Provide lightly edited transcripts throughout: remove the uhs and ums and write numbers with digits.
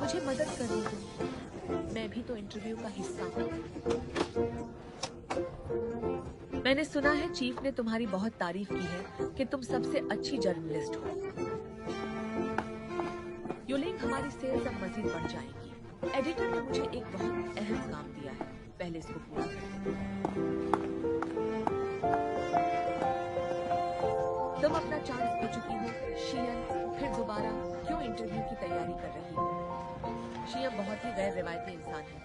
मुझे मदद करनी दो, मैं भी तो इंटरव्यू का हिस्सा हूँ। मैंने सुना है चीफ ने तुम्हारी बहुत तारीफ की है कि तुम सबसे अच्छी जर्नलिस्ट हो। यूलिंग, हमारी सेल्स अब मजीद बढ़ जाएगी। एडिटर ने मुझे एक बहुत अहम काम दिया है, पहले इसको पूरा कर दो। तुम अपना चांस खो चुकी हो शियन, फिर दोबारा क्यों इंटरव्यू की तैयारी कर रही हो? शियन बहुत ही गैर रिवायती इंसान है,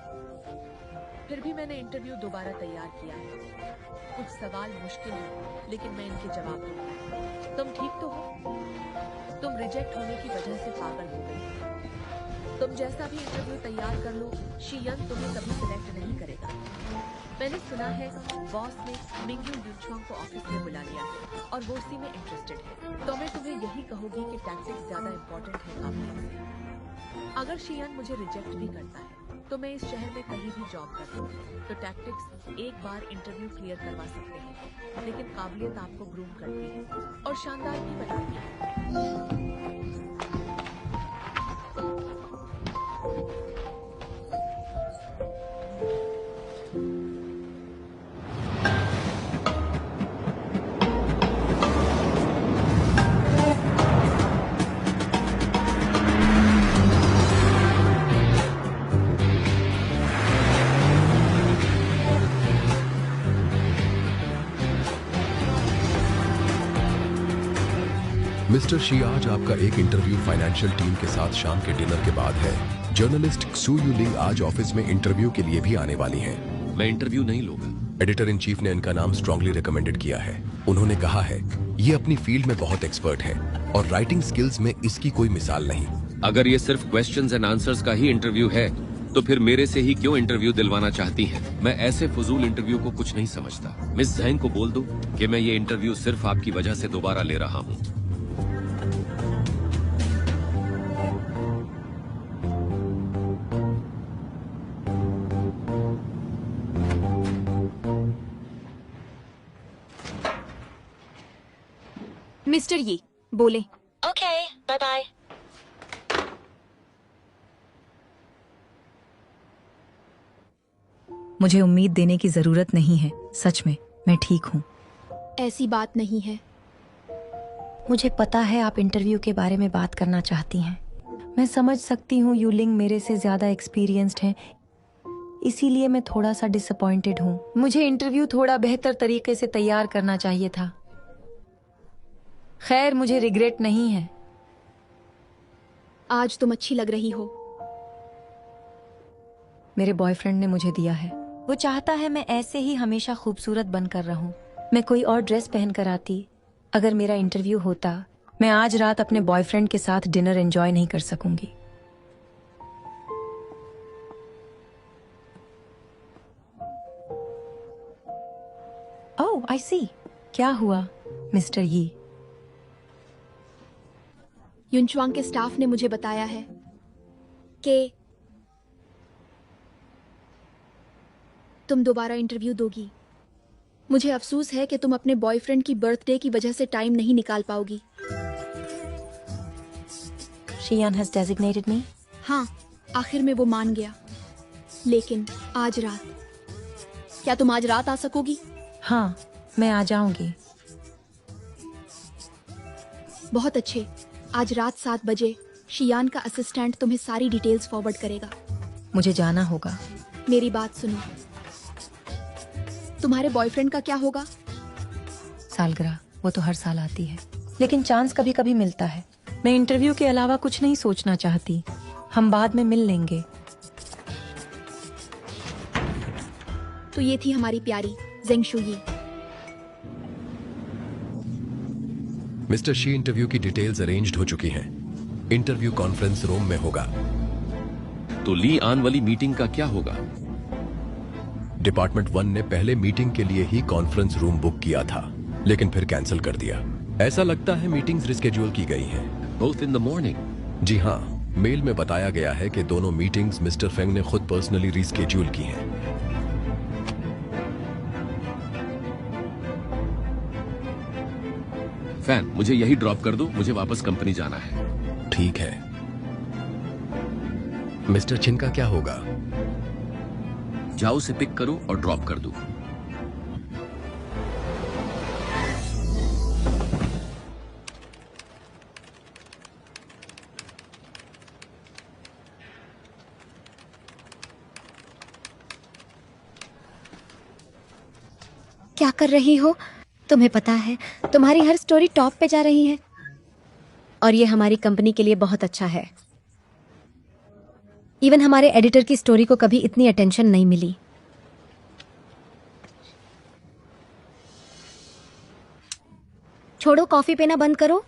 फिर भी मैंने इंटरव्यू दोबारा तैयार किया है। कुछ सवाल मुश्किल हैं, लेकिन मैं इनके जवाब दूंगी। तुम ठीक तो हो? तुम रिजेक्ट होने की वजह से पागल हो गई हो। तुम जैसा भी इंटरव्यू तैयार कर लो, शियन तुम्हें कभी सिलेक्ट नहीं करेगा। मैंने सुना है बॉस ने मिंग्यू यूचुआंग को ऑफिस में बुला लिया है और वो उसी में इंटरेस्टेड है। तो मैं तुम्हें यही कहूंगी कि टैक्टिक्स ज्यादा इम्पोर्टेंट है काबिलियत से। अगर शियन मुझे रिजेक्ट भी करता है तो मैं इस शहर में कहीं भी जॉब कर लूँ, तो टैक्टिक्स एक बार इंटरव्यू क्लियर करवा सकते हैं, लेकिन काबिलियत आपको ग्रूम करती है और शानदार भी बनाती है। मिस्टर शी, आज आपका एक इंटरव्यू फाइनेंशियल टीम के साथ शाम के डिनर के बाद है। जर्नलिस्ट क्सू यूलिंग आज ऑफिस में इंटरव्यू के लिए भी आने वाली हैं। मैं इंटरव्यू नहीं लूंगा। एडिटर इन चीफ ने इनका नाम स्ट्रांगली रिकमेंडेड किया है। उन्होंने कहा है ये अपनी फील्ड में बहुत एक्सपर्ट है और राइटिंग स्किल्स में इसकी कोई मिसाल नहीं। अगर ये सिर्फ क्वेश्चंस एंड आंसर्स का ही इंटरव्यू है तो फिर मेरे से ही क्यों इंटरव्यू दिलवाना चाहती हैं? मैं ऐसे फजूल इंटरव्यू को कुछ नहीं समझता। मिस जैंग को बोल दो कि मैं ये इंटरव्यू सिर्फ आपकी वजह से दोबारा ले रहा हूँ। मिस्टर ये बोले। Okay, bye bye. मुझे उम्मीद देने की जरूरत नहीं है, सच में मैं ठीक हूँ। ऐसी बात नहीं है। मुझे पता है आप इंटरव्यू के बारे में बात करना चाहती हैं। मैं समझ सकती हूँ यूलिंग मेरे से ज्यादा एक्सपीरियंस्ड है, इसीलिए मैं थोड़ा सा डिसअपॉइंटेड हूँ। मुझे इंटरव्यू थोड़ा बेहतर तरीके से तैयार करना चाहिए था। खैर, मुझे रिग्रेट नहीं है। आज तुम अच्छी लग रही हो। मेरे बॉयफ्रेंड ने मुझे दिया है। वो चाहता है मैं ऐसे ही हमेशा खूबसूरत बनकर रहूं। मैं कोई और ड्रेस पहनकर आती, अगर मेरा इंटरव्यू होता, मैं आज रात अपने बॉयफ्रेंड के साथ डिनर एंजॉय नहीं कर सकूंगी। ओह, आई सी। क्या हुआ मिस्टर यी? युनचुआंग के स्टाफ ने मुझे बताया है कि तुम दोबारा इंटरव्यू दोगी। मुझे अफसोस है कि तुम अपने बॉयफ्रेंड की बर्थडे की वजह से टाइम नहीं निकाल पाओगी। शियान has designated me? हाँ, आखिर में वो मान गया। लेकिन आज रात, क्या तुम आज रात आ सकोगी? हाँ, मैं आ जाऊंगी। बहुत अच्छे। आज रात 7 बजे शियान का असिस्टेंट तुम्हें सारी डिटेल्स फॉरवर्ड करेगा। मुझे जाना होगा। मेरी बात सुनो, तुम्हारे बॉयफ्रेंड का क्या होगा? सालगिरह, वो तो हर साल आती है, लेकिन चांस कभी कभी मिलता है। मैं इंटरव्यू के अलावा कुछ नहीं सोचना चाहती। हम बाद में मिल लेंगे। तो ये थी हमारी प्यारी जेंग शुई। मिस्टर शी, इंटरव्यू की डिटेल्स अरेंज्ड हो चुकी हैं। इंटरव्यू कॉन्फ्रेंस रूम में होगा। तो ली आन वाली मीटिंग का क्या होगा? डिपार्टमेंट 1 ने पहले मीटिंग के लिए ही कॉन्फ्रेंस रूम बुक किया था, लेकिन फिर कैंसिल कर दिया। ऐसा लगता है मीटिंग्स रिस्केड्यूल की गई हैं। Both in the morning? जी हाँ, मेल में बताया गया है कि दोनों मीटिंग्स मिस्टर फेंग ने खुद पर्सनली रिस्केड्यूल की हैं। फैन, मुझे यही ड्रॉप कर दो, मुझे वापस कंपनी जाना है। ठीक है। मिस्टर चिन का क्या होगा? जाओ उसे पिक करो और ड्रॉप कर दो। क्या कर रही हो? तुम्हें पता है तुम्हारी हर स्टोरी टॉप पे जा रही है और ये हमारी कंपनी के लिए बहुत अच्छा है। इवन हमारे एडिटर की स्टोरी को कभी इतनी अटेंशन नहीं मिली। छोड़ो, कॉफी पीना बंद करो।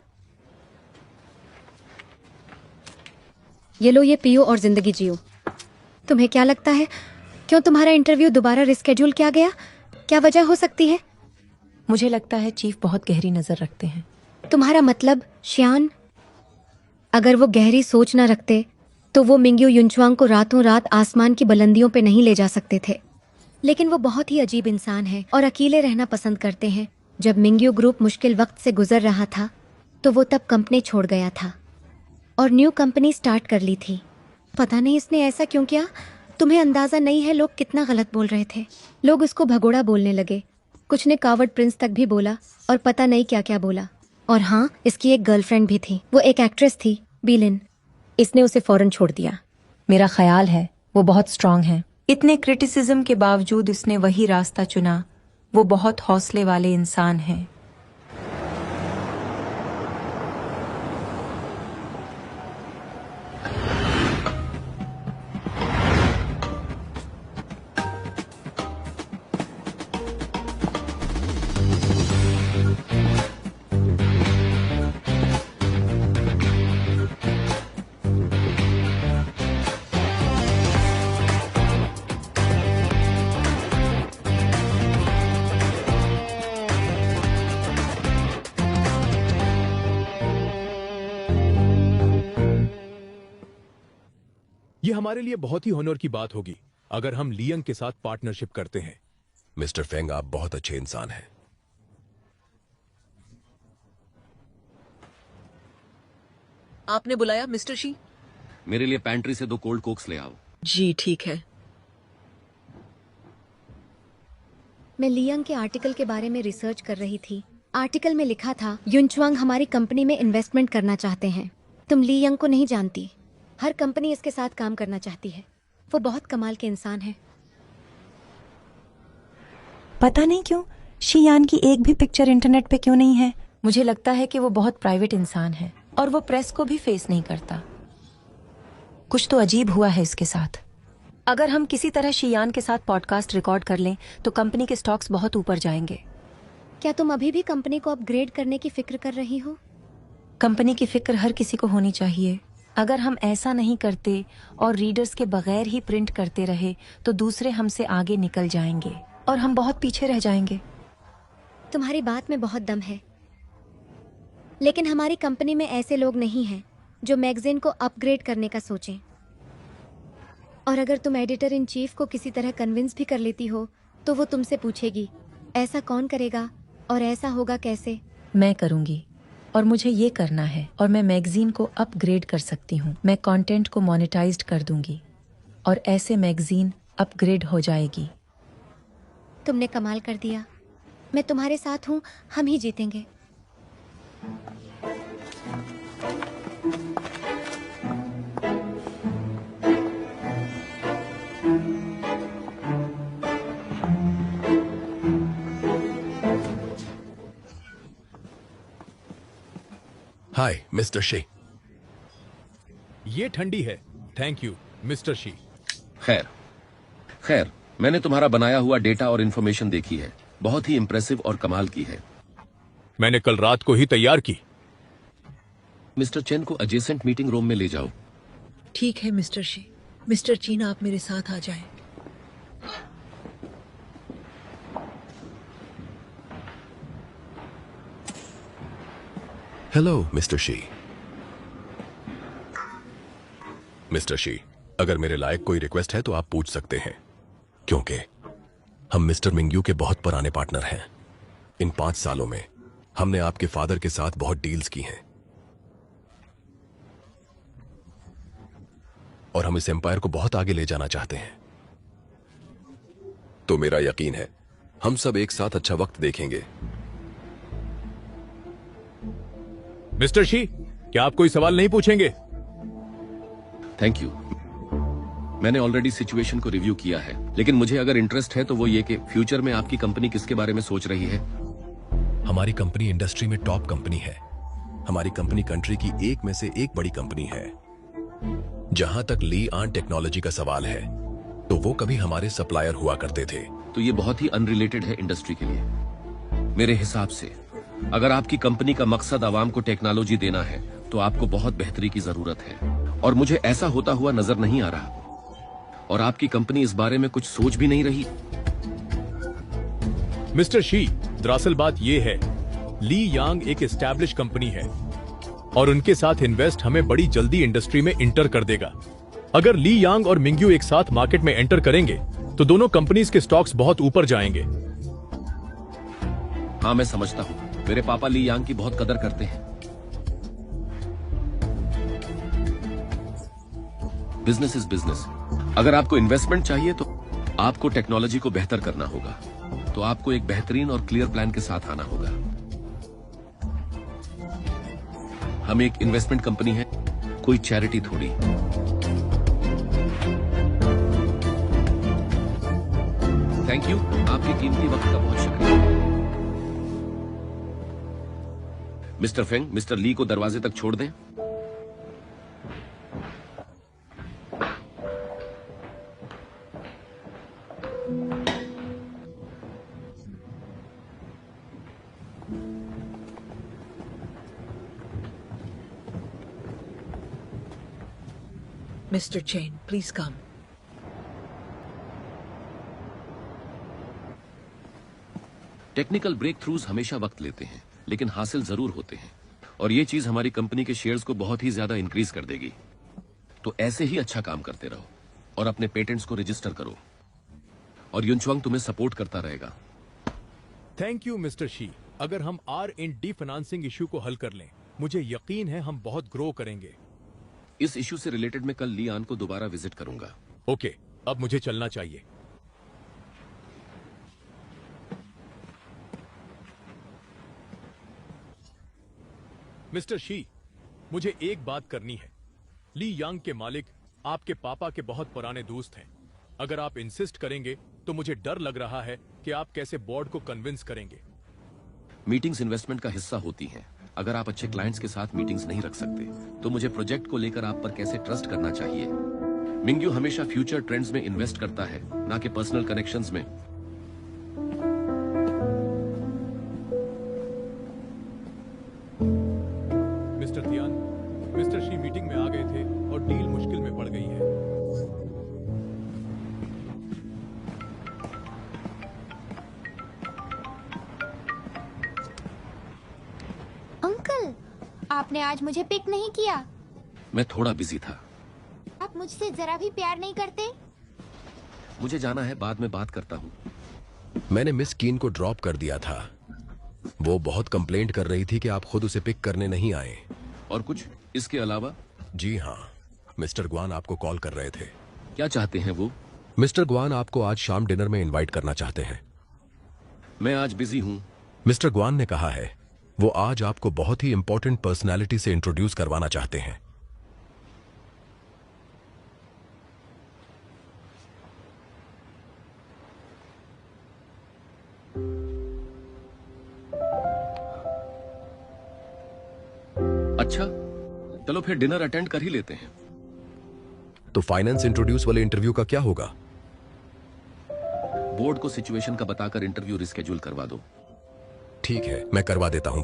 ये लो, ये पियो और जिंदगी जियो। तुम्हें क्या लगता है क्यों तुम्हारा इंटरव्यू दोबारा रिस्केड्यूल किया गया? क्या वजह हो सकती है? मुझे लगता है चीफ बहुत गहरी नजर रखते हैं। तुम्हारा मतलब श्यान? अगर वो गहरी सोच न रखते तो वो मिंग्यू युनचुआंग को रातों रात आसमान की बुलंदियों पे नहीं ले जा सकते थे। लेकिन वो बहुत ही अजीब इंसान है और अकेले रहना पसंद करते हैं। जब मिंग्यू ग्रुप मुश्किल वक्त से गुजर रहा था तो वो तब कंपनी छोड़ गया था और न्यू कंपनी स्टार्ट कर ली थी। पता नहीं इसने ऐसा क्यों किया। तुम्हें अंदाजा नहीं है लोग कितना गलत बोल रहे थे। लोग उसको भगोड़ा बोलने लगे, कुछ ने कावर्ड प्रिंस तक भी बोला और पता नहीं क्या क्या बोला। और हाँ, इसकी एक गर्लफ्रेंड भी थी, वो एक एक्ट्रेस थी, बीलिन। इसने उसे फौरन छोड़ दिया। मेरा ख्याल है वो बहुत स्ट्रांग है। इतने क्रिटिसिज्म के बावजूद उसने वही रास्ता चुना। वो बहुत हौसले वाले इंसान हैं। ये हमारे लिए बहुत ही ऑनर की बात होगी अगर हम लियंग के साथ पार्टनरशिप करते हैं। मिस्टर फेंग, आप बहुत अच्छे इंसान हैं। आपने बुलाया मिस्टर शी? मेरे लिए पैंट्री से 2 कोल्ड कोक्स ले आओ। जी ठीक है। मैं लियंग के आर्टिकल के बारे में रिसर्च कर रही थी। आर्टिकल में लिखा था युनचुआंग हमारी कंपनी में इन्वेस्टमेंट करना चाहते हैं। तुम लियंग को नहीं जानती। हर कंपनी इसके साथ काम करना चाहती है। वो बहुत कमाल के इंसान है। पता नहीं क्यों शियान की एक भी पिक्चर इंटरनेट पे क्यों नहीं है। मुझे लगता है कि वो बहुत प्राइवेट इंसान है और वो प्रेस को भी फेस नहीं करता। कुछ तो अजीब हुआ है इसके साथ। अगर हम किसी तरह शियान के साथ पॉडकास्ट रिकॉर्ड कर लें तो कंपनी के स्टॉक्स बहुत ऊपर जाएंगे। क्या तुम अभी भी कंपनी को अपग्रेड करने की फिक्र कर रही हो? कंपनी की फिक्र हर किसी को होनी चाहिए। अगर हम ऐसा नहीं करते और रीडर्स के बगैर ही प्रिंट करते रहे तो दूसरे हमसे आगे निकल जाएंगे और हम बहुत पीछे रह जाएंगे। तुम्हारी बात में बहुत दम है, लेकिन हमारी कंपनी में ऐसे लोग नहीं हैं जो मैगजीन को अपग्रेड करने का सोचें। और अगर तुम एडिटर इन चीफ को किसी तरह कन्विंस भी कर लेती हो तो वो तुमसे पूछेगी ऐसा कौन करेगा और ऐसा होगा कैसे। मैं करूंगी और मुझे ये करना है और मैं मैगजीन को अपग्रेड कर सकती हूँ। मैं कंटेंट को मोनेटाइज्ड कर दूंगी और ऐसे मैगजीन अपग्रेड हो जाएगी। तुमने कमाल कर दिया। मैं तुम्हारे साथ हूँ, हम ही जीतेंगे। हाय मिस्टर शी। ये ठंडी है। Thank you mister she. खैर खैर, मैंने तुम्हारा बनाया हुआ डेटा और इन्फॉर्मेशन देखी है। बहुत ही इंप्रेसिव और कमाल की है। मैंने कल रात को ही तैयार की। मिस्टर चेन को एडजेसेंट मीटिंग रूम में ले जाओ। ठीक है मिस्टर शी। मिस्टर चीन, आप मेरे साथ आ जाएं। Hello mister she. Mister she, अगर मेरे लायक कोई रिक्वेस्ट है तो आप पूछ सकते हैं, क्योंकि हम मिस्टर मिंग्यू के बहुत पुराने पार्टनर हैं। इन 5 सालों में हमने आपके फादर के साथ बहुत डील्स की हैं। और हम इस एम्पायर को बहुत आगे ले जाना चाहते हैं। तो मेरा यकीन है हम सब एक साथ अच्छा वक्त देखेंगे। मिस्टर शी, क्या आप कोई सवाल नहीं पूछेंगे? Thank you. मैंने ऑलरेडी सिचुएशन को रिव्यू किया है, लेकिन मुझे अगर इंटरेस्ट है तो वो ये कि फ्यूचर में आपकी कंपनी किसके बारे में सोच रही है। हमारी कंपनी इंडस्ट्री में टॉप कंपनी है। हमारी कंपनी कंट्री की एक में से एक बड़ी कंपनी है। जहां तक ली आन टेक्नोलॉजी का सवाल है तो वो कभी हमारे सप्लायर हुआ करते थे। तो ये बहुत ही अनरिलेटेड है इंडस्ट्री के लिए। मेरे हिसाब से अगर आपकी कंपनी का मकसद आवाम को टेक्नोलॉजी देना है तो आपको बहुत बेहतरी की जरूरत है, और मुझे ऐसा होता हुआ नजर नहीं आ रहा। और आपकी कंपनी इस बारे में कुछ सोच भी नहीं रही। मिस्टर शी, दरअसल बात यह है, ली यांग एक एस्टैब्लिश कंपनी है और उनके साथ इन्वेस्ट हमें बड़ी जल्दी इंडस्ट्री में इंटर कर देगा। अगर ली यांग और मिंग्यू एक साथ मार्केट में एंटर करेंगे तो दोनों कंपनीज के स्टॉक्स बहुत ऊपर जाएंगे। हाँ, मैं समझता हूँ। मेरे पापा ली यांग की बहुत कदर करते हैं। Business is business. अगर आपको इन्वेस्टमेंट चाहिए तो आपको टेक्नोलॉजी को बेहतर करना होगा। तो आपको एक बेहतरीन और क्लियर प्लान के साथ आना होगा। हम एक इन्वेस्टमेंट कंपनी है, कोई चैरिटी थोड़ी। थैंक यू, आपके कीमती वक्त का बहुत शुक्रिया। मिस्टर फेंग, मिस्टर ली को दरवाजे तक छोड़ दें। Mr. Chen, please come. Technical breakthroughs हमेशा वक्त लेते हैं, लेकिन हासिल जरूर होते हैं, और ये चीज हमारी कंपनी के शेयर्स को बहुत ही ज्यादा इंक्रीज कर देगी। तो ऐसे ही अच्छा काम करते रहो और अपने पेटेंट्स को रजिस्टर करो, और युनचुआंग तुम्हें सपोर्ट करता रहेगा। Thank you mister she. अगर हम R&D फाइनेंसिंग इशू को हल कर लें, मुझे यकीन है हम बहुत ग्रो करेंगे। इस इशू से रिलेटेड मैं कल ली आन को दोबारा विजिट करूंगा। ओके, अब मुझे चलना चाहिए। मिस्टर शी, मुझे एक बात करनी है। ली यांग के मालिक आपके पापा के बहुत पुराने दोस्त हैं। अगर आप इंसिस्ट करेंगे तो मुझे डर लग रहा है कि आप कैसे बोर्ड को कन्विंस करेंगे। मीटिंग्स इन्वेस्टमेंट का हिस्सा होती हैं। अगर आप अच्छे क्लाइंट्स के साथ मीटिंग्स नहीं रख सकते तो मुझे प्रोजेक्ट को लेकर आप पर कैसे ट्रस्ट करना चाहिए। मिंग्यू हमेशा फ्यूचर ट्रेंड्स में इन्वेस्ट करता है, ना कि पर्सनल कनेक्शंस में। Mister Tian, mister she meeting में आ गए थे और डील मुश्किल में पड़ गई है। अंकल, आपने आज मुझे पिक नहीं किया। मैं थोड़ा बिजी था। आप मुझसे जरा भी प्यार नहीं करते। मुझे जाना है, बाद में बात करता हूँ। मैंने मिस कीन को ड्रॉप कर दिया था। वो बहुत कंप्लेंट कर रही थी कि आप खुद उसे पिक करने नहीं आए। और कुछ इसके अलावा? जी हाँ, मिस्टर ग्वान आपको कॉल कर रहे थे। क्या चाहते हैं वो? मिस्टर ग्वान आपको आज शाम डिनर में इनवाइट करना चाहते हैं। मैं आज बिजी हूँ। मिस्टर ग्वान ने कहा है वो आज आपको बहुत ही इंपॉर्टेंट पर्सनालिटी से इंट्रोड्यूस करवाना चाहते हैं। अच्छा, चलो फिर डिनर अटेंड कर ही लेते हैं। तो फाइनेंस इंट्रोड्यूस वाले इंटरव्यू का क्या होगा? बोर्ड को सिचुएशन का बताकर इंटरव्यू रिस्केड्यूल करवा दो। ठीक है, मैं करवा देता हूं।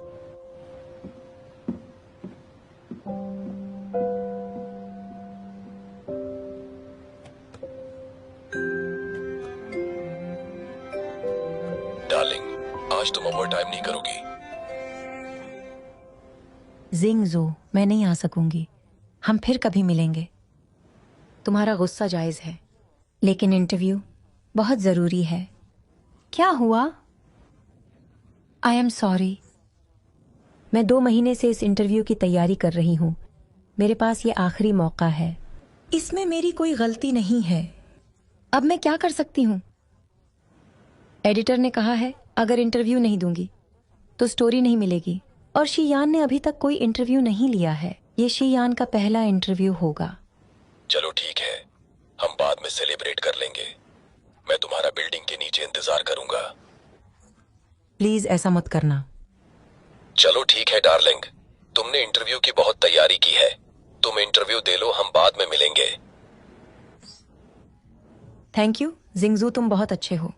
डार्लिंग, आज तुम ओवर टाइम नहीं करोगी। जिंगजो, मैं नहीं आ सकूंगी। हम फिर कभी मिलेंगे। तुम्हारा गुस्सा जायज है, लेकिन इंटरव्यू बहुत जरूरी है। क्या हुआ? I am sorry. मैं 2 महीने से इस इंटरव्यू की तैयारी कर रही हूँ। मेरे पास ये आखिरी मौका है। इसमें मेरी कोई गलती नहीं है। अब मैं क्या कर सकती हूँ? एडिटर ने कहा है अगर इंटरव्यू नहीं दूंगी तो स्टोरी नहीं मिलेगी, और शीयान ने अभी तक कोई इंटरव्यू नहीं लिया है। ये शीयान का पहला इंटरव्यू होगा। चलो ठीक है, हम बाद में सेलिब्रेट कर लेंगे। मैं तुम्हारा बिल्डिंग के नीचे इंतजार करूंगा। प्लीज ऐसा मत करना। चलो ठीक है डार्लिंग, तुमने इंटरव्यू की बहुत तैयारी की है। तुम इंटरव्यू दे लो, हम बाद में मिलेंगे। थैंक यू जिंगजू, तुम बहुत अच्छे हो।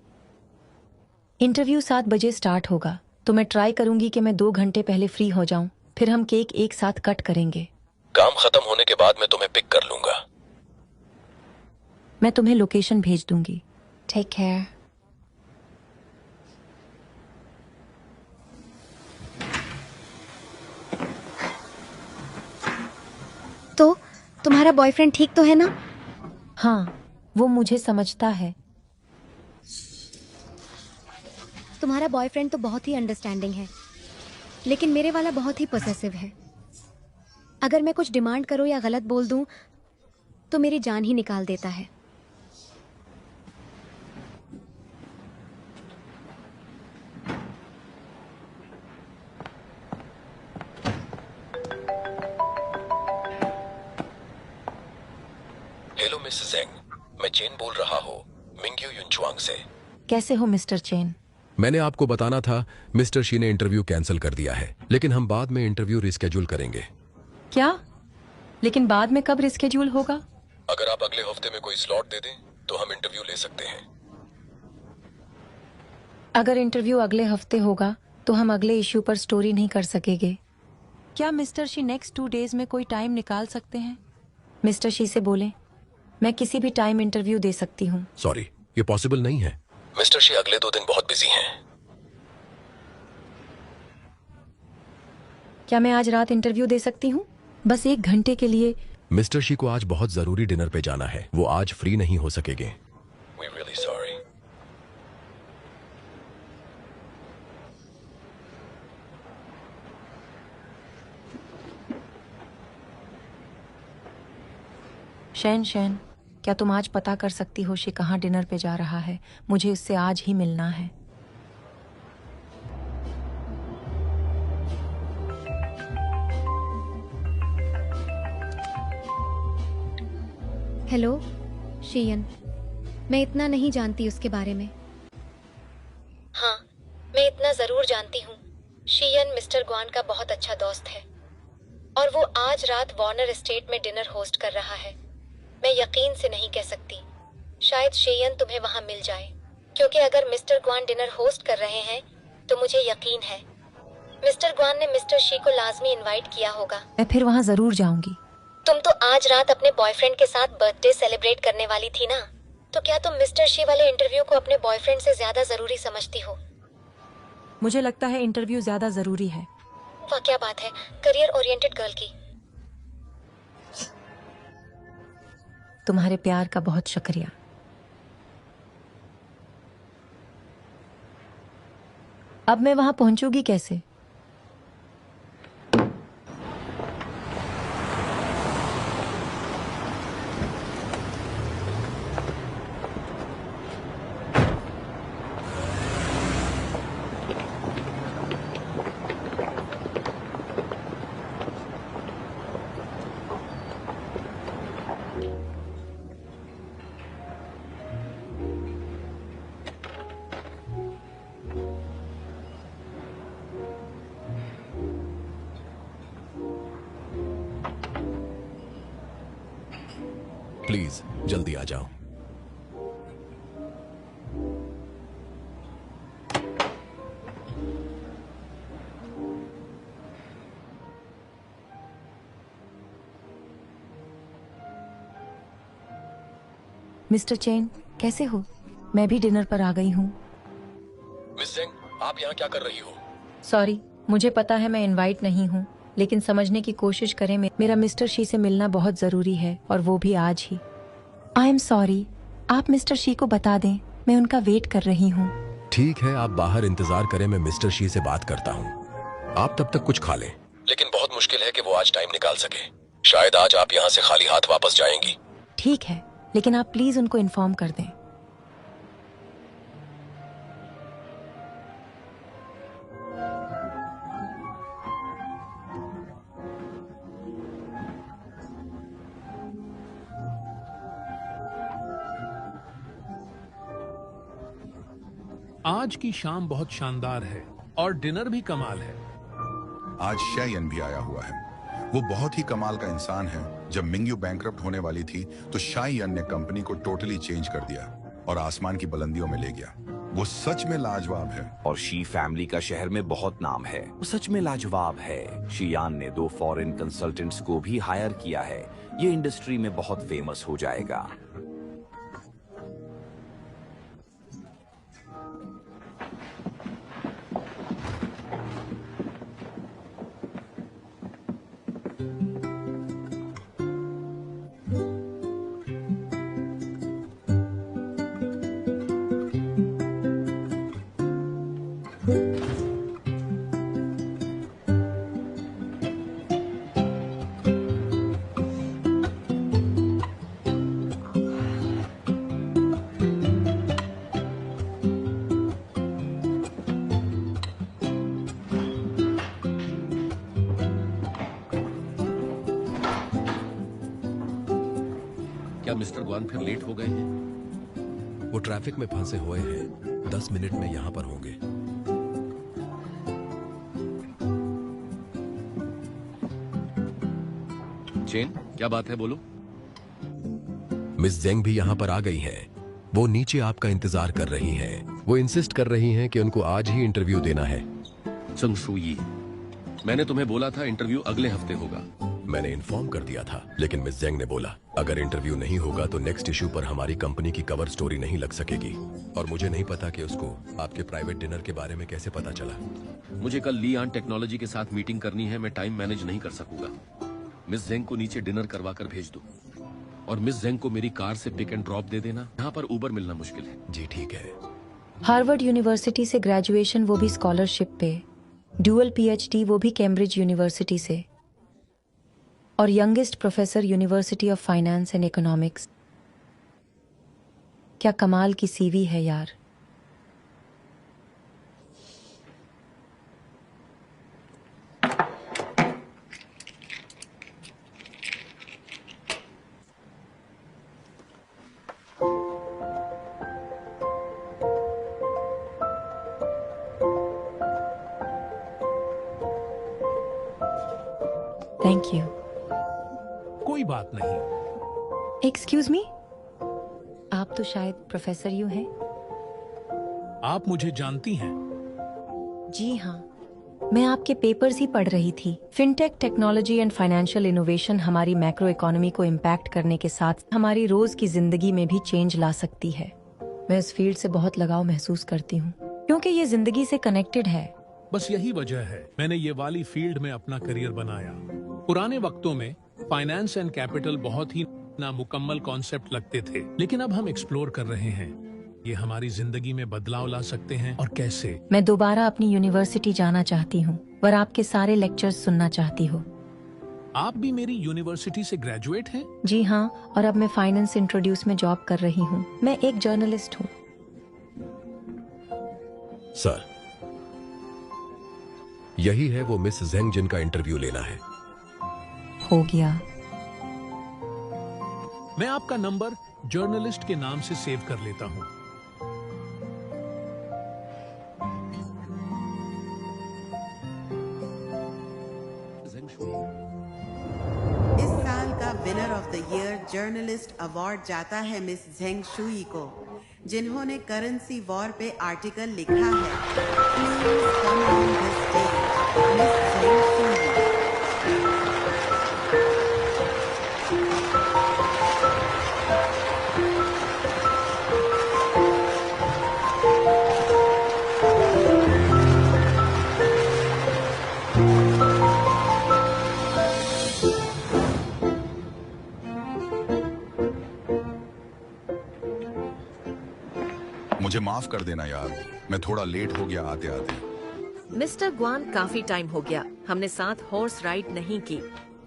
इंटरव्यू 7 बजे स्टार्ट होगा, तो मैं ट्राई करूंगी कि मैं 2 घंटे पहले फ्री हो जाऊं। फिर हम केक एक साथ कट करेंगे। काम खत्म होने के बाद मैं तुम्हें पिक कर लूंगा। मैं तुम्हें लोकेशन भेज दूंगी। Take care. तो तुम्हारा बॉयफ्रेंड ठीक तो है ना? हाँ, वो मुझे समझता है। तुम्हारा बॉयफ्रेंड तो बहुत ही अंडरस्टैंडिंग है, लेकिन मेरे वाला बहुत ही पॉसेसिव है। अगर मैं कुछ डिमांड करूं या गलत बोल दूं तो मेरी जान ही निकाल देता है। हेलो मिस जेंग, मैं चेन बोल रहा हूँ, मिंग्यू युनचुआंग से। कैसे हो मिस्टर चेन? मैंने आपको बताना था, मिस्टर शी ने इंटरव्यू कैंसिल कर दिया है, लेकिन हम बाद में इंटरव्यू रिस्केड्यूल करेंगे। क्या? लेकिन बाद में कब रिस्केड्यूल होगा? अगर आप अगले हफ्ते में कोई स्लॉट दे दें तो हम इंटरव्यू ले सकते हैं। अगर इंटरव्यू अगले हफ्ते होगा तो हम अगले इश्यू पर स्टोरी नहीं कर सकेंगे। क्या मिस्टर शी नेक्स्ट 2 डेज में कोई टाइम निकाल सकते हैं? मिस्टर शी से बोलें मैं किसी भी टाइम इंटरव्यू दे सकती हूँ। सॉरी, ये पॉसिबल नहीं है। मिस्टर शी अगले 2 दिन बहुत बिजी हैं। क्या मैं आज रात इंटरव्यू दे सकती हूँ? बस 1 घंटे के लिए। मिस्टर शी को आज बहुत जरूरी डिनर पे जाना है, वो आज फ्री नहीं हो सकेंगे। We're really sorry. शैन, क्या तुम आज पता कर सकती हो शी कहाँ डिनर पे जा रहा है? मुझे उससे आज ही मिलना है। हेलो शियन, मैं इतना नहीं जानती उसके बारे में। हाँ, मैं इतना जरूर जानती हूँ। शियन मिस्टर ग्वान का बहुत अच्छा दोस्त है और वो आज रात वार्नर एस्टेट में डिनर होस्ट कर रहा है। मैं यकीन से नहीं कह सकती, शायद शेयन तुम्हें वहां मिल जाए, क्योंकि अगर मिस्टर ग्वान डिनर होस्ट कर रहे हैं तो मुझे यकीन है मिस्टर ग्वान ने मिस्टर शी को लाजमी इनवाइट किया होगा। मैं फिर वहां जरूर जाऊंगी। तुम तो आज रात अपने बॉयफ्रेंड के साथ बर्थडे सेलिब्रेट करने वाली थी ना, तो क्या तुम मिस्टर शी वाले इंटरव्यू को अपने बॉयफ्रेंड से ज्यादा जरूरी समझती हो? मुझे लगता है इंटरव्यू ज्यादा जरूरी है। वाह, क्या बात है करियर ओरिएंटेड गर्ल की। तुम्हारे प्यार का बहुत शुक्रिया। अब मैं वहां पहुंचूंगी कैसे? प्लीज जल्दी आ जाओ। मिस्टर चेन, कैसे हो? मैं भी डिनर पर आ गई हूँ। मिस जेंग, आप यहाँ क्या कर रही हो? सॉरी, मुझे पता है मैं इनवाइट नहीं हूँ, लेकिन समझने की कोशिश करें। मेरा मिस्टर शी से मिलना बहुत जरूरी है और वो भी आज ही। आई एम सॉरी, आप मिस्टर शी को बता दें मैं उनका वेट कर रही हूँ। ठीक है, आप बाहर इंतजार करें, मैं मिस्टर शी से बात करता हूँ। आप तब तक कुछ खा लें, लेकिन बहुत मुश्किल है कि वो आज टाइम निकाल सके। शायद आज आप यहाँ से खाली हाथ वापस जाएंगी। ठीक है, लेकिन आप प्लीज उनको इन्फॉर्म कर दें। आज की शाम बहुत शानदार है और डिनर भी कमाल है। आज शयन भी आया हुआ है। वो बहुत ही कमाल का इंसान है। जब मिंग्यू बैंकरप्ट होने वाली थी तो शायन ने कंपनी को टोटली चेंज कर दिया और आसमान की बुलंदियों में ले गया। वो सच में लाजवाब है। और शी फैमिली का शहर में बहुत नाम है। वो सच में लाजवाब है। शियान ने 2 फॉरेन कंसल्टेंट्स को भी हायर किया है। ये इंडस्ट्री में बहुत फेमस हो जाएगा। क्या मिस्टर ग्वान फिर लेट हो गए हैं? वो ट्रैफिक में फंसे हुए हैं। 10 मिनट में यहाँ पर होंगे। चेन, क्या बात है, बोलो। मिस जेंग भी यहाँ पर आ गई हैं। वो नीचे आपका इंतजार कर रही हैं। वो इंसिस्ट कर रही हैं कि उनको आज ही इंटरव्यू देना है। चंग शुई, मैंने तुम्हें बोला था इंटरव्यू अगले हफ्ते होगा। मैंने इन्फॉर्म कर दिया था, लेकिन मिस जेंग ने बोला अगर इंटरव्यू नहीं होगा तो नेक्स्ट इशू पर हमारी कंपनी की कवर स्टोरी नहीं लग सकेगी। और मुझे नहीं पता कि उसको आपके प्राइवेट डिनर के बारे में कैसे पता चला। मुझे कल ली आन टेक्नोलॉजी के साथ मीटिंग करनी है। मैं टाइम मैनेज नहीं कर सकूंगा। मिस जेंग को नीचे डिनर करवा कर भेज दो और मिस जेंग को मेरी कार से पिक एंड ड्रॉप दे देना। यहाँ पर उबर मिलना मुश्किल है। जी ठीक है। हार्वर्ड यूनिवर्सिटी से ग्रेजुएशन, वो भी स्कॉलरशिप पे। ड्यूअल PhD, वो भी कैम्ब्रिज यूनिवर्सिटी से। और youngest professor university of finance and economics. क्या कमाल की CV है यार। Thank you. कोई बात नहीं। एक्सक्यूज मी, आप तो शायद प्रोफेसर यू हैं। आप मुझे जानती हैं? जी हाँ, मैं आपके पेपर्स ही पढ़ रही थी। Fintech, technology and financial innovation हमारी मैक्रो इकोनॉमी को इम्पैक्ट करने के साथ हमारी रोज की जिंदगी में भी चेंज ला सकती है। मैं इस फील्ड से बहुत लगाव महसूस करती हूँ क्योंकि ये जिंदगी से कनेक्टेड है। बस यही वजह है मैंने ये वाली फील्ड में अपना करियर बनाया। पुराने वक्तों में फाइनेंस एंड कैपिटल बहुत ही नामुकम्मल कॉन्सेप्ट लगते थे, लेकिन अब हम एक्सप्लोर कर रहे हैं ये हमारी जिंदगी में बदलाव ला सकते हैं और कैसे। मैं दोबारा अपनी यूनिवर्सिटी जाना चाहती हूँ और आपके सारे लेक्चर्स सुनना चाहती हूँ। आप भी मेरी यूनिवर्सिटी से ग्रेजुएट हैं? जी हाँ, और अब मैं फाइनेंस इंट्रोड्यूस में जॉब कर रही हूँ। मैं एक जर्नलिस्ट हूँ। सर, यही है वो मिस जेंग जिनका इंटरव्यू लेना है। हो गया। मैं आपका नंबर जर्नलिस्ट के नाम से सेव कर लेता हूँ। इस साल का winner of the year journalist award जाता है मिस जेंग शुई को, जिन्होंने करेंसी वॉर पे आर्टिकल लिखा है। Please come on the stage, miss Zheng Shui. मुझे माफ कर देना यार, मैं थोड़ा लेट हो गया आते आते। मिस्टर ग्वान, काफी टाइम हो गया, हमने साथ हॉर्स राइड नहीं की।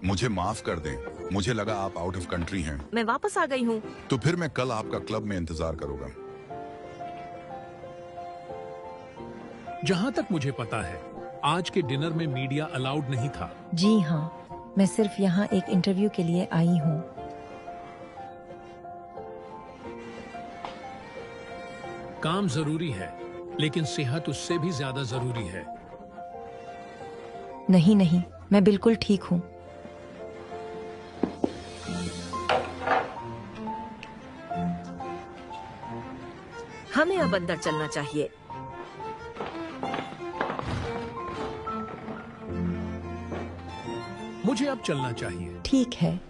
मुझे माफ कर दें। मुझे लगा आप आउट ऑफ कंट्री हैं। मैं वापस आ गई हूँ। तो फिर मैं कल आपका क्लब में इंतजार करूंगा। जहाँ तक मुझे पता है आज के डिनर में मीडिया अलाउड नहीं था। जी हाँ, मैं सिर्फ यहाँ एक इंटरव्यू के लिए आई हूँ। काम जरूरी है, लेकिन सेहत उससे भी ज्यादा जरूरी है। नहीं नहीं, मैं बिल्कुल ठीक हूँ। हमें अब अंदर चलना चाहिए। मुझे अब चलना चाहिए। ठीक है।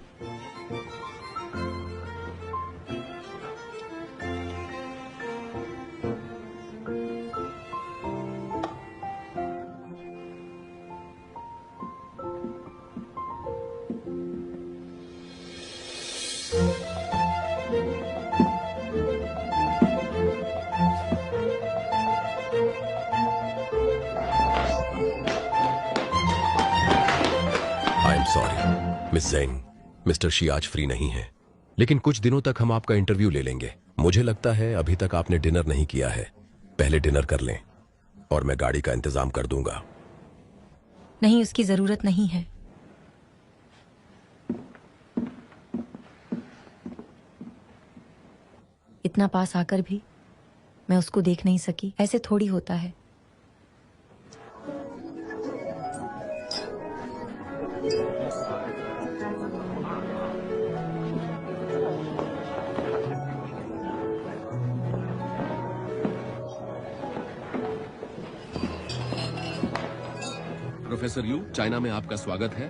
Sorry miss Zhang, mister Xi आज फ्री नहीं है, लेकिन कुछ दिनों तक हम आपका इंटरव्यू ले लेंगे। मुझे लगता है अभी तक आपने डिनर नहीं किया है। पहले डिनर कर लें और मैं गाड़ी का इंतजाम कर दूंगा। नहीं, उसकी जरूरत नहीं है। इतना पास आकर भी मैं उसको देख नहीं सकी। ऐसे थोड़ी होता है। प्रोफेसर यू, चाइना में आपका स्वागत है।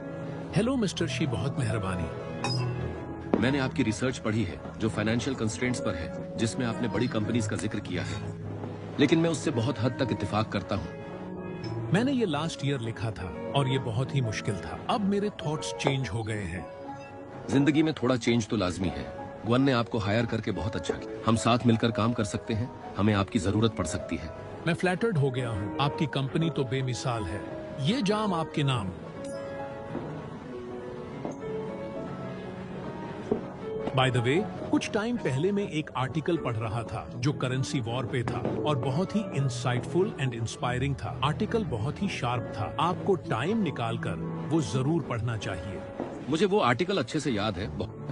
हेलो मिस्टर शी, बहुत मेहरबानी। मैंने आपकी रिसर्च पढ़ी है जो फाइनेंशियल कंस्ट्रेंट्स पर है, जिसमें आपने बड़ी कंपनीज का जिक्र किया है, लेकिन मैं उससे बहुत हद तक इत्तेफाक करता हूँ। मैंने ये लास्ट ईयर लिखा था और ये बहुत ही मुश्किल था। अब मेरे थॉट्स चेंज हो गए हैं। जिंदगी में थोड़ा चेंज तो लाजमी है। ग्वन ने आपको हायर करके बहुत अच्छा किया। हम साथ मिलकर काम कर सकते हैं। हमें आपकी जरूरत पड़ सकती है। मैं फ्लैटर्ड हो गया हूँ। आपकी कंपनी तो बेमिसाल है। ये जाम आपके नाम। बाय द वे, कुछ टाइम पहले मैं एक आर्टिकल पढ़ रहा था जो करेंसी वॉर पे था और बहुत ही इंसाइटफुल एंड इंस्पायरिंग था। आर्टिकल बहुत ही शार्प था। आपको टाइम निकालकर वो जरूर पढ़ना चाहिए। मुझे वो आर्टिकल अच्छे से याद है।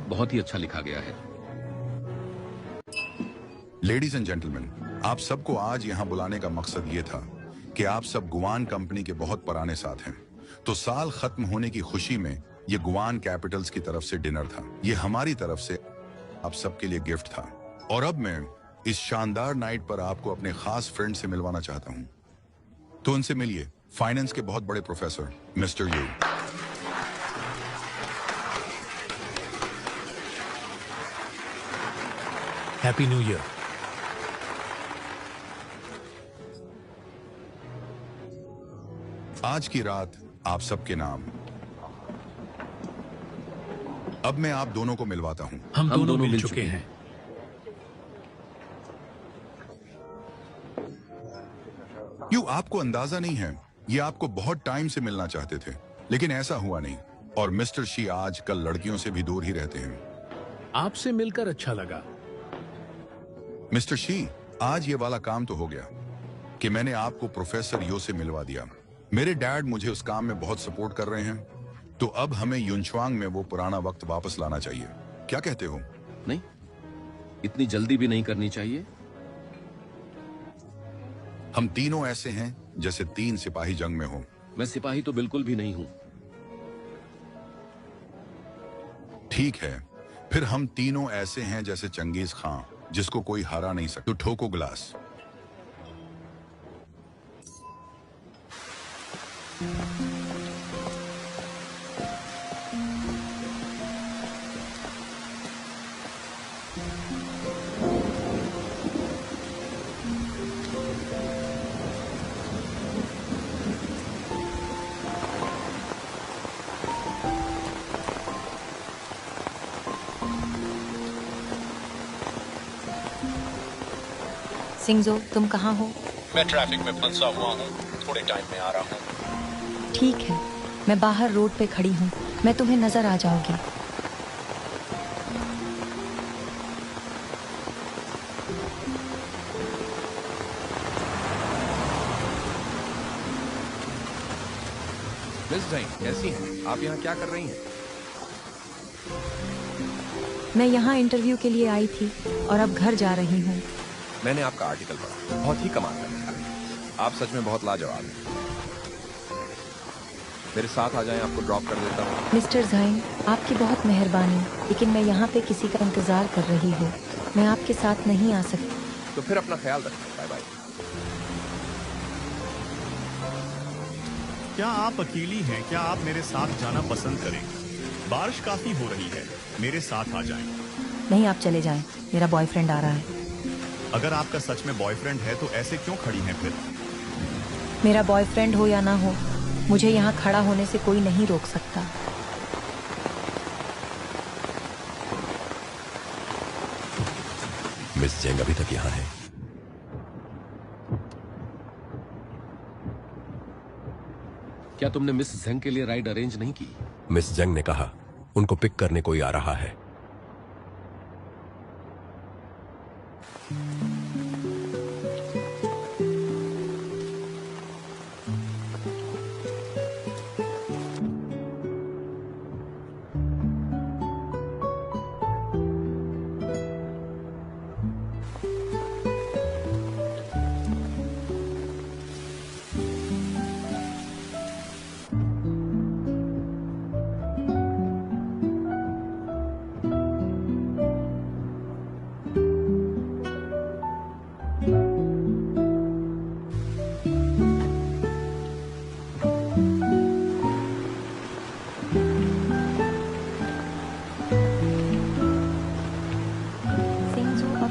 बहुत ही अच्छा लिखा गया है। लेडीज एंड जेंटलमैन, आप सबको आज यहाँ बुलाने का मकसद ये था कि आप सब गुआन कंपनी के बहुत पुराने साथ हैं। तो साल खत्म होने की खुशी में ये गुआन कैपिटल्स की तरफ से डिनर था। ये हमारी तरफ से आप सबके लिए गिफ्ट था। और अब मैं इस शानदार नाइट पर आपको अपने खास फ्रेंड से मिलवाना चाहता हूँ। तो उनसे मिलिए, फाइनेंस के बहुत बड़े professor mister you. Happy new year. आज की रात आप सबके नाम। अब मैं आप दोनों को मिलवाता हूं। हम दोनों मिल चुके हैं। यू, आपको अंदाजा नहीं है, ये आपको बहुत टाइम से मिलना चाहते थे, लेकिन ऐसा हुआ नहीं। और मिस्टर शी आजकल लड़कियों से भी दूर ही रहते हैं। आपसे मिलकर अच्छा लगा। मिस्टर शी, आज ये वाला काम तो हो गया कि मैंने आपको प्रोफेसर यो से मिलवा दिया। मेरे डैड मुझे उस काम में बहुत सपोर्ट कर रहे हैं, तो अब हमें युनच्वांग में वो पुराना वक्त वापस लाना चाहिए। क्या कहते हो? नहीं, इतनी जल्दी भी नहीं करनी चाहिए। हम तीनों ऐसे हैं जैसे 3 सिपाही जंग में हो। मैं सिपाही तो बिल्कुल भी नहीं हूं। ठीक है, फिर हम तीनों ऐसे हैं जैसे चंगेज खां, जिसको कोई हरा नहीं सकता। तो ठोको गिलास। सिंगजो, तुम कहाँ हो? मैं ट्रैफिक में फंसा हुआ हूँ, थोड़े टाइम में आ रहा हूँ। ठीक है, मैं बाहर रोड पे खड़ी हूँ। मैं तुम्हें नजर आ जाऊंगी। मिस जैन, कैसी हैं? आप यहाँ क्या कर रही हैं? मैं यहाँ इंटरव्यू के लिए आई थी और अब घर जा रही हूँ। मैंने आपका आर्टिकल पढ़ा, बहुत ही कमाल का लिखा है। आप सच में बहुत लाजवाब हैं। मेरे साथ आ जाएं, आपको ड्रॉप कर देता हूँ। मिस्टर ज़ाइन, आपकी बहुत मेहरबानी, लेकिन मैं यहाँ पे किसी का इंतजार कर रही हूँ। मैं आपके साथ नहीं आ सकती। तो फिर अपना ख्याल रखें। Bye bye. क्या आप अकेली हैं? क्या आप मेरे साथ जाना पसंद करेंगे? बारिश काफी हो रही है, मेरे साथ आ जाएं। नहीं, आप चले जाएं, मेरा बॉयफ्रेंड आ रहा है। अगर आपका सच में बॉयफ्रेंड है तो ऐसे क्यों खड़ी हैं फिर? मेरा बॉयफ्रेंड हो या ना हो, मुझे यहाँ खड़ा होने से कोई नहीं रोक सकता। मिस जेंग अभी तक यहाँ है। क्या तुमने मिस जेंग के लिए राइड अरेंज नहीं की? मिस जेंग ने कहा उनको पिक करने कोई आ रहा है।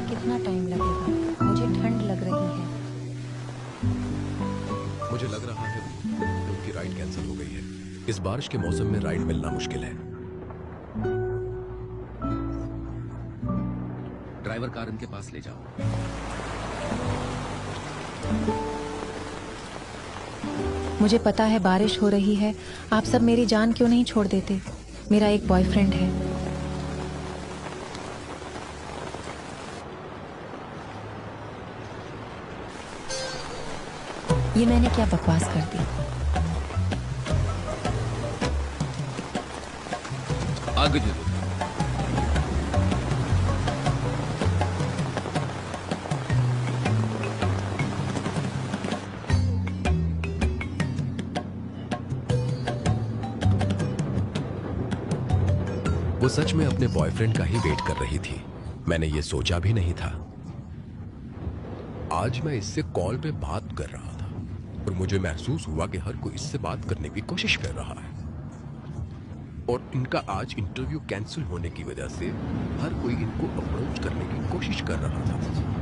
कितना टाइम लगेगा? मुझे ठंड लग रही है। मुझे लग रहा है उनकी राइड कैंसिल हो गई है। इस बारिश के मौसम में राइड मिलना मुश्किल है। ड्राइवर कार इनके पास ले जाओ। मुझे पता है बारिश हो रही है, आप सब मेरी जान क्यों नहीं छोड़ देते? मेरा एक बॉयफ्रेंड है। ये मैंने क्या बकवास कर दी? आगे दे दो। वो सच में अपने बॉयफ्रेंड का ही वेट कर रही थी। मैंने ये सोचा भी नहीं था। आज मैं इससे कॉल पे बात कर रहा था और मुझे महसूस हुआ कि हर कोई इससे बात करने की कोशिश कर रहा है और इनका आज इंटरव्यू कैंसिल होने की वजह से हर कोई इनको अप्रोच करने की कोशिश कर रहा था।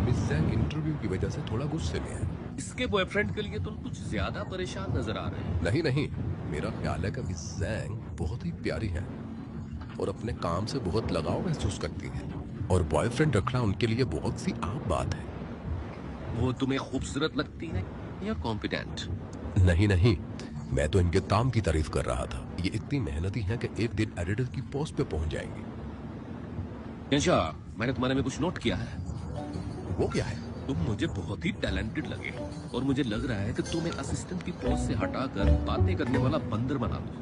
मिस जैंग इंटरव्यू की वजह से थोड़ा गुस्से में है। इसके बॉयफ्रेंड के लिए तुम कुछ ज्यादा परेशान नजर आ रहे हैं। नहीं नहीं, मेरा ख्याल है कि मिस जैंग बहुत ही प्यारी है और अपने काम से बहुत लगाव महसूस करती है और बॉयफ्रेंड रखना उनके लिए बहुत सी आम बात है। वो तुम्हें खूबसूरत लगती है या कॉम्पिटेंट? नहीं नहीं, मैं तो इनके काम की तारीफ कर रहा था। ये इतनी मेहनती हैं कि एक दिन एडिटर की पोस्ट पे पहुंच जाएंगे। अच्छा, मैंने तुम्हारे में कुछ नोट किया है। वो क्या है? तुम मुझे बहुत ही टैलेंटेड लगे और मुझे लग रहा है कि तुम्हें असिस्टेंट की पोस्ट से हटाकर बातें करने वाला बंदर बना दो।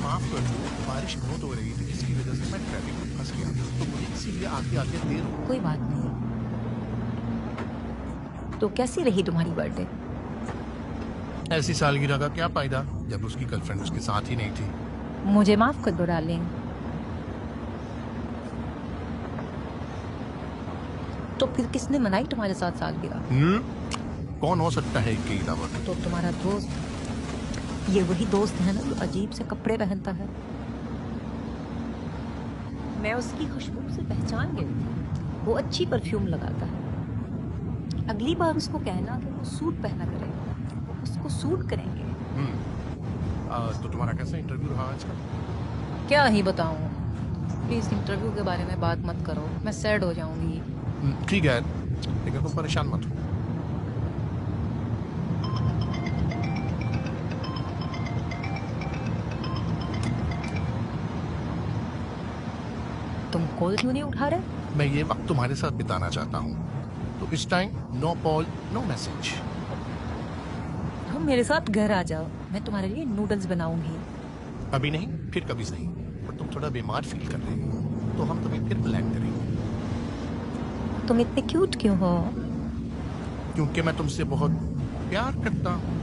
माफ कर दो, बारिश बहुत हो रही थी जिसकी वजह से मैं ट्रैफिक में फंस गया, तो मुझे इसीलिए आगे आगे देर हो। कोई बात नहीं। तो कैसी रही तुम्हारी बर्थडे? ऐसी सालगिरह का क्या फायदा जब उसकी गर्लफ्रेंड उसके साथ ही नहीं थी। मुझे माफ कर दो डार्लिंग। तो फिर किसने मनाई तुम्हारे साथ सालगिरह? कौन हो सकता है इसके अलावा? तो तुम्हारा दोस्त। ये वही दोस्त है ना जो अजीब से कपड़े पहनता है। मैं उसकी खुशबू से पहचान गई थी। वो अच्छी परफ्यूम लगाता है। अगली बार उसको कहना कि वो सूट पहना करे, वो उसको सूट करेंगे। तो तुम्हारा कैसा इंटरव्यू रहा आज का? क्या ही बताऊं। प्लीज इंटरव्यू के बारे में बात मत करो, मैं सैड हो जाऊंगी। ठीक है, लेकिन तुम परेशान मत हो। तुम कॉल क्यों नहीं उठा रहे? मैं ये वक्त तुम्हारे साथ बिताना चाहता हूँ, तो इस time no call no message. तुम मेरे साथ घर आ जाओ, मैं तुम्हारे लिए नूडल्स बनाऊंगी। अभी नहीं, फिर कभी सही। और तुम थोड़ा बीमार फील कर रही हो, तो हम कभी फिर प्लान करेंगे। तुम इतने क्यूट क्यों हो? क्योंकि मैं तुमसे बहुत प्यार करता हूँ।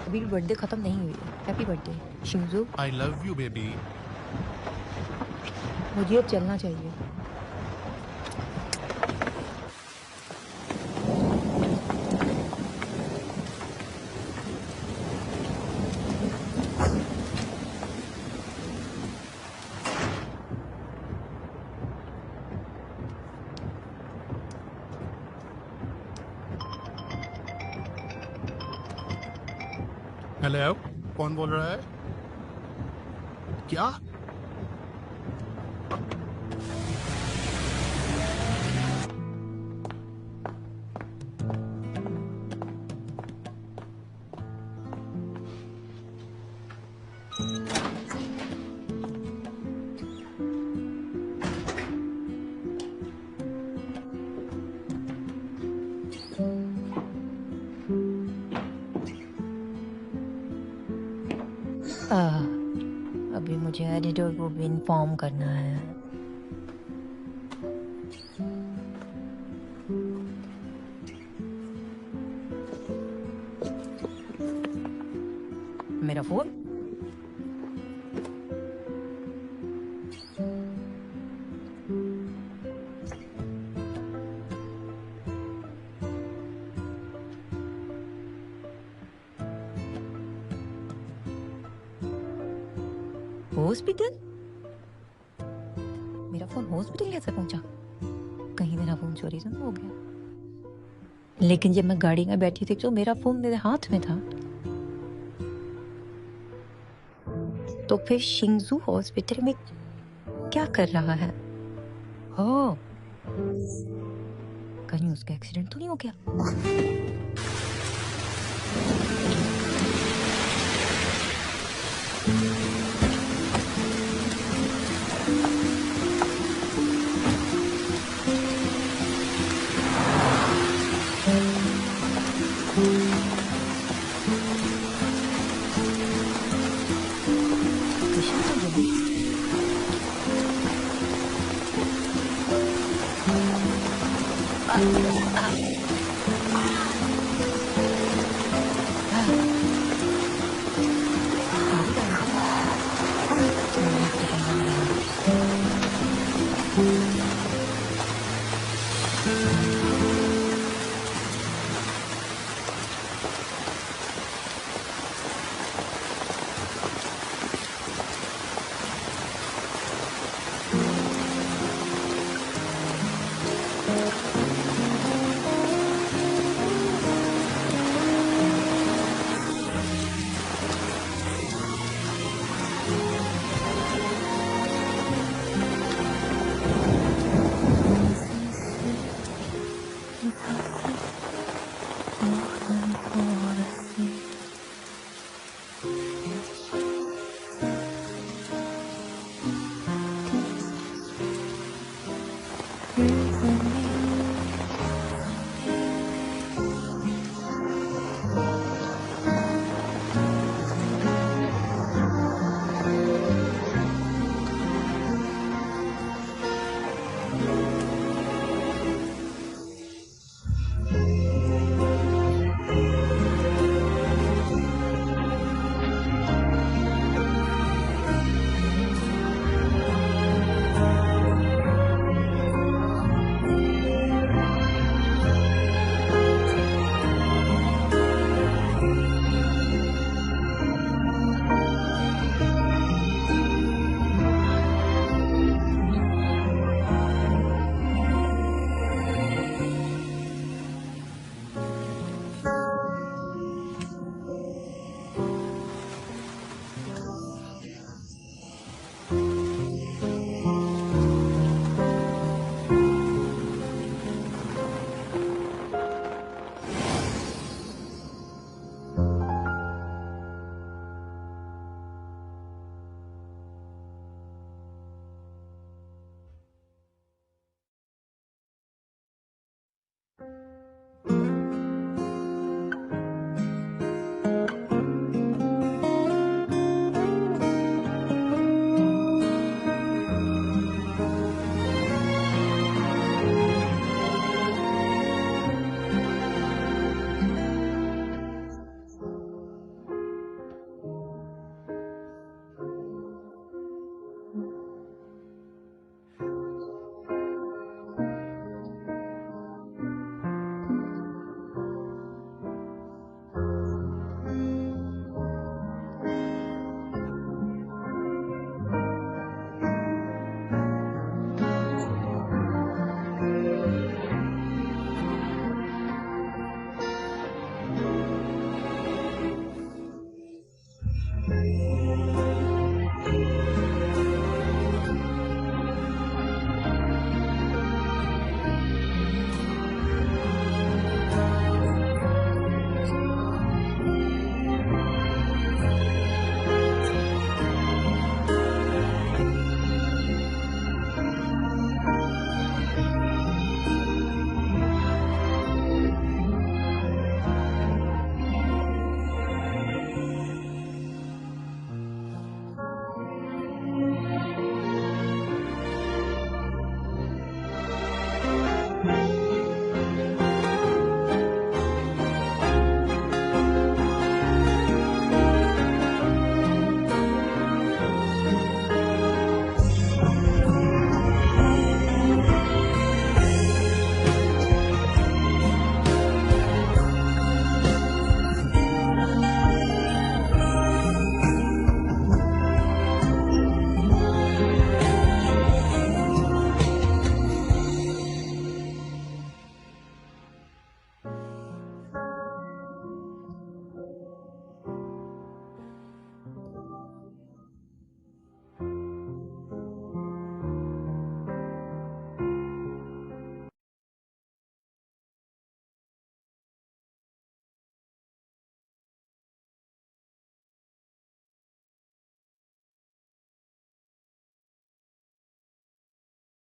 अभी बर्थडे खत्म नहीं हुई है। हैप्पी बर्थडे शिंजू। I love you baby. मुझे अब चलना चाहिए। हेलो, कौन बोल रहा है? क्या? अभी मुझे एडिटर को भी इन्फॉर्म करना है। मेरा फोन। हॉस्पिटल? मेरा फोन हॉस्पिटल कैसे पहुंचा? कहीं मेरा फोन चोरी तो नहीं हो गया? लेकिन जब मैं गाड़ी में बैठी थी तो मेरा फोन मेरे हाथ में था। तो फिर शिंजू हॉस्पिटल में क्या कर रहा है? हो, कहीं उसका एक्सीडेंट तो नहीं हो गया?